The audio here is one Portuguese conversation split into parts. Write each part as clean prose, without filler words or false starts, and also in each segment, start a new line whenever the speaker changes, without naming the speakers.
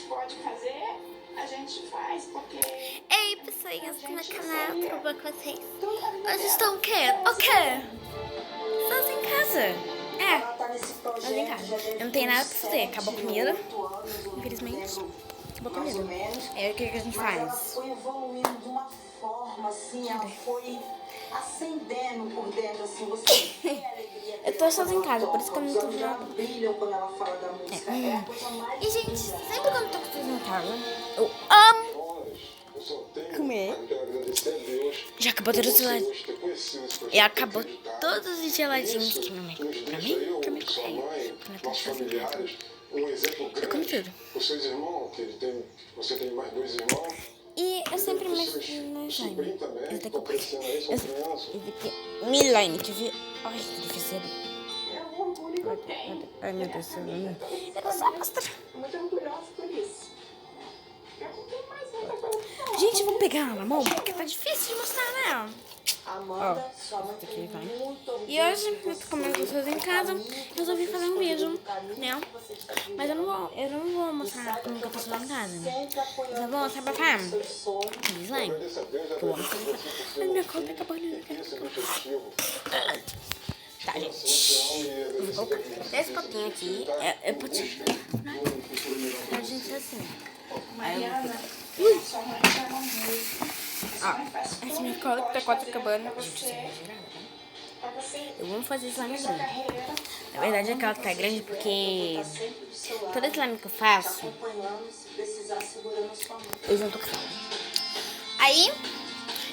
gente pode fazer, a gente faz, porque...
Ei, pessoinhas do meu canal, tudo bom com vocês? Hoje estou o quê? O quê? Sozinha em casa. Sozinha em casa. Eu não tenho nada pra fazer. Acabou a comida. Infelizmente, acabou a comida. Aí o que a gente faz?
Foi evoluindo de uma forma assim, ela foi acendendo por dentro, assim, você vê a alegria.
Eu tô sozinha em casa, por isso que eu não tô vendo nada.
Brilham quando ela fala da música. É a coisa mais...
E, gente, sempre quando eu tô sozinha em casa, eu amo comer. Já acabou todos os geladinhos. E acabou todos os geladinhos que minha mãe comprou pra mim, que eu me comprei. Quando eu tô sozinha em casa. Eu como tudo.
Você tem mais 2 irmãos?
E eu sempre mexo no slime. Esse daqui eu paguei. Esse daqui é Milane, quer ver? Ai, que difícil. Ai, meu Deus do céu. Eu não sei mostrar.
Muito orgulhosa por isso. Eu não tenho mais muita coisa.
Gente, vamos pegar ela na mão, porque tá difícil de mostrar, né?
Amanda, sua mãe
Aqui, vai.
muito
E hoje, como eu tô sozinha em casa, resolvi fazer um vídeo, né? Mas eu não vou mostrar como que eu tô sozinha em casa. Mas eu vou mostrar pra cá. Slime. Que eu amo fazer. Ai, minha conta acabou de... Tá, gente. Eu vou colocar esse potinho aqui. É potinho. A gente assim. Aí eu vou pegar.
Sua mãe já não veio.
Essa minha cola que tá quase acabando. Gente, isso é exagerado, né? Eu amo fazer slime grande. Na verdade, aquela que tá grande porque todo slime que eu faço, eu junto com ela. Aí,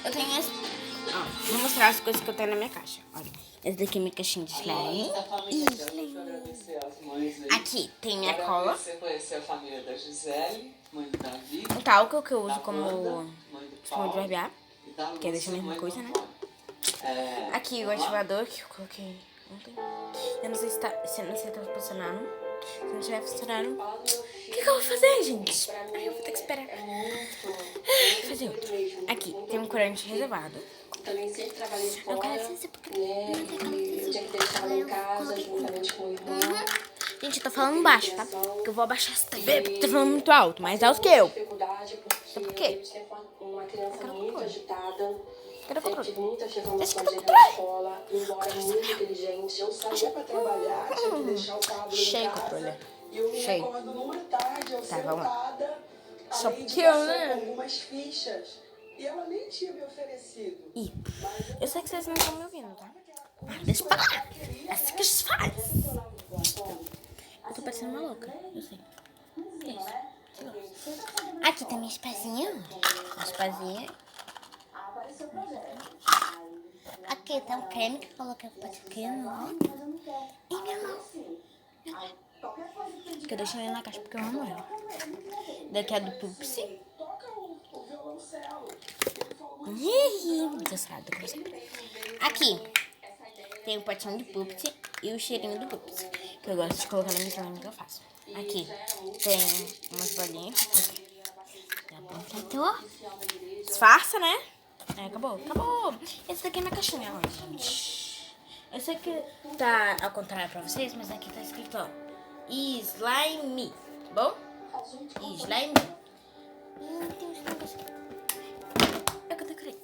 eu tenho esse... vou mostrar as coisas que eu tenho na minha caixa. Olha, essa daqui é minha caixinha de slime. Aqui tem minha cola.
Você conhecer a família da Gisele, mãe do Davi.
Um talco que eu uso como esponja de barbear, que é deixa a mesma coisa, né? Aqui o ativador que eu coloquei ontem. Eu não sei se tá funcionando. Se não estiver funcionando, o que eu vou fazer, gente? Aí eu vou ter que esperar. Fazer outro. Aqui tem um corante reservado.
Também sempre trabalhei fora,
Eu quero licença porque
né? Eu tinha que deixar em casa, juntamente com o irmão.
Gente, eu tô falando baixo, tá? Porque eu vou abaixar essa TV porque tá falando muito alto, mais alto que eu.
Dificuldade porque
Por quê?
eu sempre fui uma criança muito agitada.
Cadê o
Sempre
controle?
tive muita
Esse
reclamação
aqui é o
de
controle.
na escola, embora muito inteligente.
Eu saía pra trabalhar, tinha que deixar o quadro em
Cheio o
casa.
controle.
E eu me
Cheio.
recordo numa tarde, eu
Tá, vamos lá.
sentada,
Só
além de
porque eu,
passar
né?
com algumas fichas. E ela nem tinha me oferecido.
Ih, eu sei que vocês não estão me ouvindo, tá? Deixa eu falar. É assim que se faz. Eu tô parecendo uma louca, eu sei. Que isso? Sei lá. Aqui tem minha espazinha. Minha espazinha. Aqui tem um creme que eu coloquei pro pequeno, ó. E minha mão. Que eu deixei ele na caixa porque eu amo ela. Daqui é do Pupsi. Desgraçado, como sempre. Aqui tem o potinho de Pupsi e o cheirinho do Pupsi, que eu gosto de colocar na minha slime que eu faço. Aqui tem umas bolinhas. Já completou. Disfarça, né? Acabou. Esse daqui é minha caixinha, ó, gente. Eu sei que tá ao contrário pra vocês, mas aqui tá escrito, ó, slime, tá bom? Slime. Tem uns negócios aqui. Eu que decorei.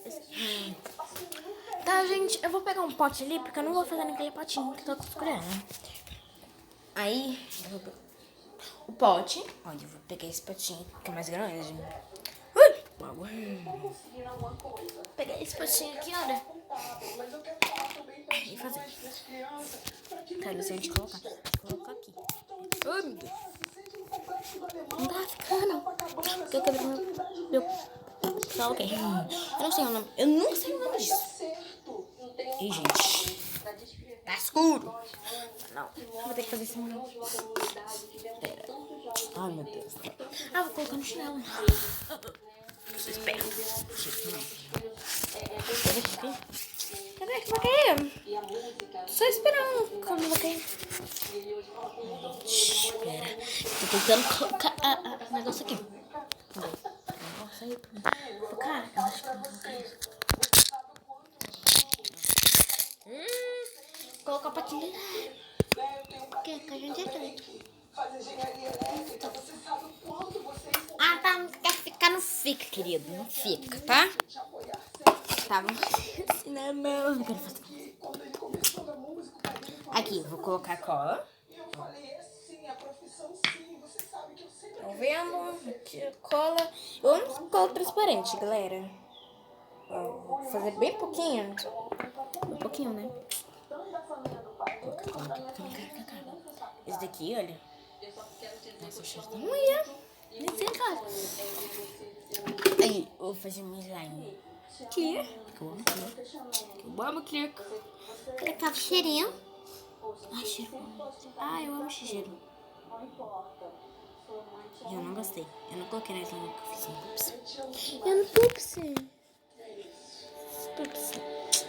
Tá, gente, eu vou pegar um pote ali, porque eu não vou fazer naquele potinho que eu tô escolhendo, né? Aí, eu vou pegar o pote. Olha, eu vou pegar esse potinho, que é mais grande. Vou pegar esse potinho aqui, olha. E fazer. Tá, não sei onde colocar. Vou colocar aqui. Ai, meu Deus. Não tá ficando. Tô quebrando meu... Tá ok. Eu não sei o nome. Eu nunca sei o nome disso. Ih, gente. Tá escuro. Não. Vou ter que fazer isso não. Pera. Ai, meu Deus. Vou colocar no chinelo. Vocês esperam. Cadê que vai cair? Tô só esperando quando vai cair. Espera. Tô tentando colocar o negócio aqui. Nossa, aí. Cara, eu acho que eu vou colocar isso. Colocar o patinho. Porque a gente é grande.
Fazer engenharia elétrica, você sabe o quanto você
fica, querido. Não fica, tá? Tá, vamos assim na mão. Não quero fazer. Aqui, vou colocar cola. Estão vendo? Aqui a cola. Eu amo cola transparente, galera. Ó, vou fazer bem pouquinho. Um pouquinho, né? Esse daqui, olha. Nossa, o cheiro tá ruim, né? Nem sei, cara. Aí, eu vou fazer um slime. Aqui. Eu amo aqui. Colocar o cheirinho. Ai, cheiro bom. Ai, eu amo esse cheiro. Eu não gostei. Eu não coloquei na slime que eu fiz no Pups. Eu não Pups.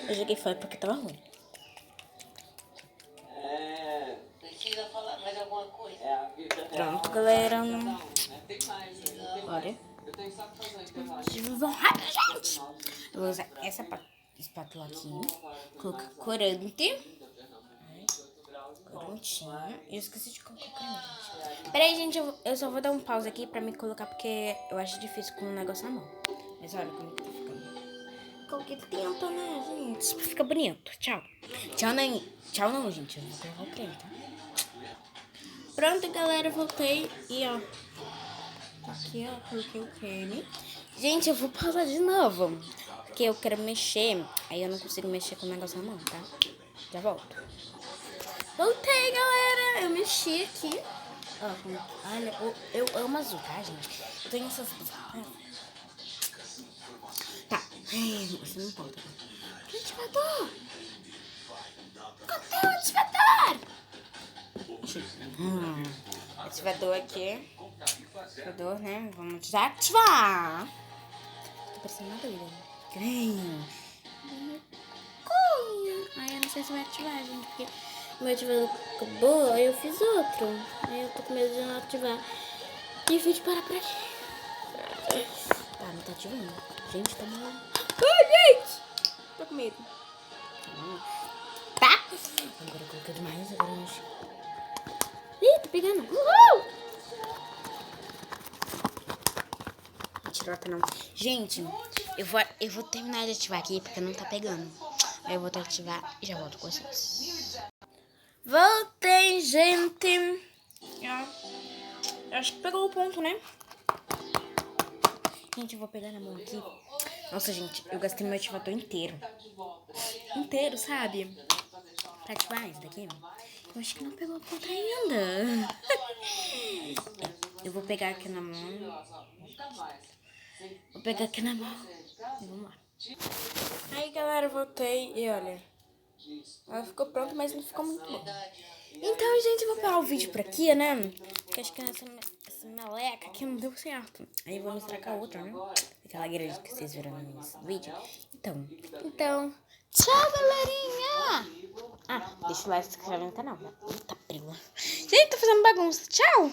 Eu joguei fora porque tava ruim.
Precisa falar mais alguma coisa?
Pronto, galera.
Tem mais.
Olha.
Eu tenho só que fazer um intervalo.
Vão rápido, gente. Eu vou usar essa espátula aqui. Colocar corante. Corantinho. E eu esqueci de colocar creme. Peraí, gente. Eu só vou dar um pause aqui pra me colocar porque eu acho difícil com o negócio na mão. Mas olha como que tá ficando. Coloquei tempo, né, gente? Fica bonito. Tchau. Tchau não, gente. Eu vou colocar o creme, tá? Pronto, galera. Voltei. E, ó. Aqui, ó. Coloquei o creme. Gente, eu vou pausar de novo. Porque eu quero mexer. Aí eu não consigo mexer com o negócio na mão, tá? Já volto. Voltei, galera. Eu mexi aqui. Ó, olha, eu amo azul, tá, gente? Eu tenho essas... Tá. Isso não importa. Ativador! Cadê o ativador? Ativador aqui. Ativador, né? Vamos desativar. Tô parecendo uma doida. Ai, eu não sei se vai ativar, gente. Porque o meu ativador acabou, aí eu fiz outro. Aí eu tô com medo de não ativar. E o vídeo para por aqui. Tá, não tá ativando. Gente, tá mal. Ai, gente! Tô com medo. Tá? Agora eu coloquei demais. Agora eu mexi. Ih, tô pegando. Uhul! Mentira, não. Gente, eu vou terminar de ativar aqui porque não tá pegando. Aí eu vou ativar e já volto com vocês. Voltei, gente. Eu acho que pegou o ponto, né? Gente, eu vou pegar na mão aqui. Nossa, gente, eu gastei meu ativador inteiro. Inteiro, sabe? Pra ativar isso daqui. Eu acho que não pegou o ponto ainda. Eu vou pegar aqui na mão. Vou pegar aqui na mão. E vamos lá. Aí, galera, eu voltei e olha. Ela ficou pronta, mas não ficou muito bom. Então, gente, eu vou parar o vídeo por aqui, né? Porque acho que essa meleca aqui não deu certo. Aí eu vou mostrar com a outra, né? Aquela grande que vocês viram no vídeo. Então, tchau, galerinha! Ah, deixa o like e se inscrever no canal. Eita, prima. Gente, tô fazendo bagunça. Tchau!